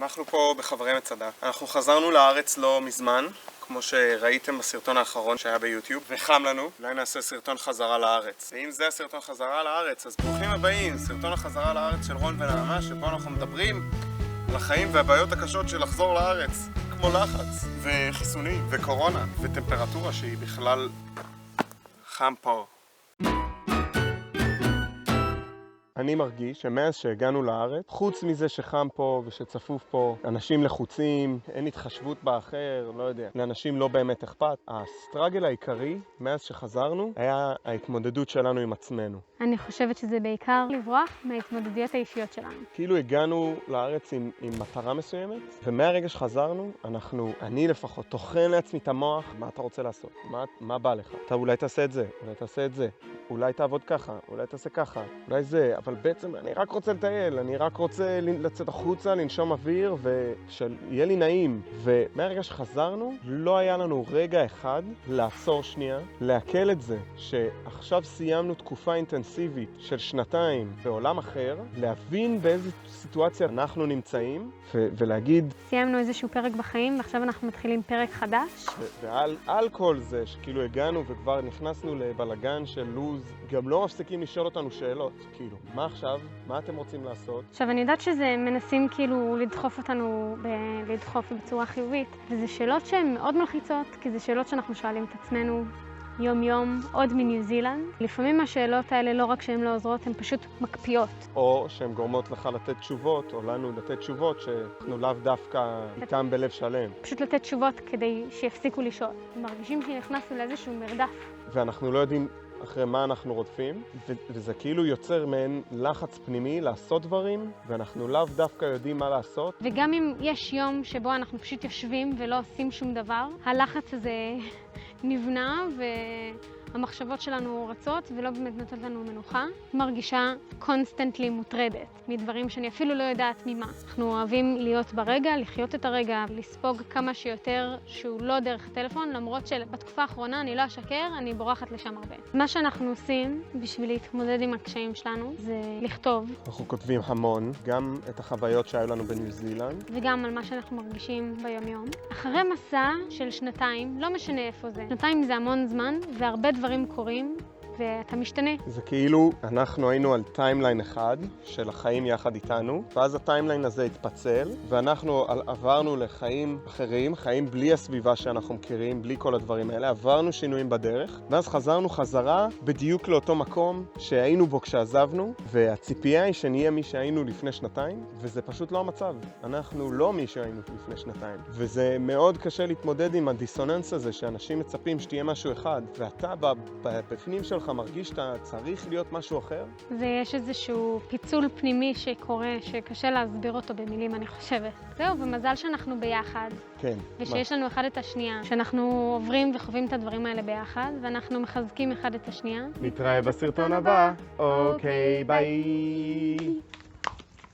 אנחנו פה בחברי מצדה. אנחנו חזרנו לארץ לא מזמן, כמו שראיתם בסרטון האחרון שהיה ביוטיוב, וחם לנו. אולי נעשה סרטון חזרה לארץ. ואם זה הסרטון חזרה לארץ, אז ברוכים הבאים, סרטון החזרה לארץ של רון ונעמה, שבו אנחנו מדברים על החיים והבעיות הקשות של לחזור לארץ, כמו לחץ, וחיסונים, וקורונה, וטמפרטורה שהיא בכלל חם פה. אני מרגיש שמאז שהגענו לארץ, חוץ מזה שחם פה ושצפוף פה, אנשים לחוצים, אין התחשבות באחר, לא יודע, לאנשים לא באמת אכפת. הסטרגל העיקרי, מאז שחזרנו, היה ההתמודדות שלנו עם עצמנו. אני חושבת שזה בעיקר לברוח מההתמודדויות האישיות שלנו. כאילו הגענו לארץ עם מטרה מסוימת, ומהרגע שחזרנו, אני לפחות, טוחן לעצמי את המוח, מה אתה רוצה לעשות? מה בא לך? אתה אולי תעשה את זה, אולי תעשה את זה, אולי תעבוד ככה, אולי תעשה ככה, אולי זה, אבל בעצם אני רק רוצה לטייל, אני רק רוצה לצאת החוצה, לנשום אוויר, ושיהיה לי נעים. ומהרגע שחזרנו, לא היה לנו רגע אחד לעצור שנייה, להקל את זה, שעכשיו סיימנו תקופה אינטנסיבית של שנתיים בעולם אחר, להבין באיזו סיטואציה אנחנו נמצאים, ולהגיד... סיימנו איזשהו פרק בחיים, ועכשיו אנחנו מתחילים פרק חדש. ועל כל זה, שכאילו הגענו וכבר נכנסנו לבלגן של לוז, גם לא מפסיקים לשאול אותנו שאלות, כאילו, מה עכשיו? מה אתם רוצים לעשות? עכשיו, אני יודעת שזה מנסים כאילו לדחוף אותנו, לדחוף בצורה חיובית, וזה שאלות שהן מאוד מלחיצות, כי זה שאלות שאנחנו שואלים את עצמנו יום יום, עוד מניו זילנד. לפעמים השאלות האלה לא רק שהן לא עוזרות, הן פשוט מקפיאות. או שהן גורמות לך לתת תשובות, או לנו לתת תשובות שאנחנו לאו דווקא איתם בלב שלם. פשוט לתת תשובות כדי שיפסיקו לשאול. מרגישים שנכנסנו לאיזשהו מרדף. ואנחנו לא יודעים אחרי מה אנחנו רודפים, וזה כאילו יוצר מעין לחץ פנימי לעשות דברים, ואנחנו לאו דווקא יודעים מה לעשות. וגם אם יש יום שבו אנחנו פשוט יושבים ולא עושים שום דבר, הלחץ הזה נבנה והמחשבות שלנו רצות ולא באמת נותנת לנו מנוחה. מרגישה קונסטנטלי מוטרדת מדברים שאני אפילו לא יודעת ממה. אנחנו אוהבים להיות ברגע, לחיות את הרגע, לספוג כמה שיותר שהוא לא דרך הטלפון, למרות שבתקופה האחרונה אני לא אשקר, אני בורחת לשם הרבה. מה שאנחנו עושים בשביל להתמודד עם הקשיים שלנו זה לכתוב. אנחנו כותבים המון, גם את החוויות שהיו לנו בניו זילנד. וגם על מה שאנחנו מרגישים ביום יום. אחרי מסע של שנתיים, לא משנה איפה זה. שנתיים זה המון זמן והרבה דברים קורים. ואתה משתנה. זה כאילו אנחנו היינו על טיימליין אחד של החיים יחד איתנו, ואז הטיימליין הזה התפצל, ואנחנו עברנו לחיים אחרים, חיים בלי הסביבה שאנחנו מכירים, בלי כל הדברים האלה, עברנו שינויים בדרך, ואז חזרנו חזרה בדיוק לאותו מקום שהיינו בו כשעזבנו, והציפייה היא שנהיה מי שהיינו לפני שנתיים, וזה פשוט לא המצב. אנחנו לא מי שהיינו לפני שנתיים. וזה מאוד קשה להתמודד עם הדיסוננס הזה, שאנשים מצפים שתהיה משהו אחד, ואתה בפנים שלך מרגיש שאתה צריך להיות משהו אחר? יש איזשהו פיצול פנימי שקורה, שקשה להסביר אותו במילים, אני חושבת. זהו, ומזל שאנחנו ביחד. כן. ושיש לנו אחד את השנייה. שאנחנו עוברים וחווים את הדברים האלה ביחד, ואנחנו מחזקים אחד את השנייה. נתראה בסרטון הבא. אוקיי, ביי.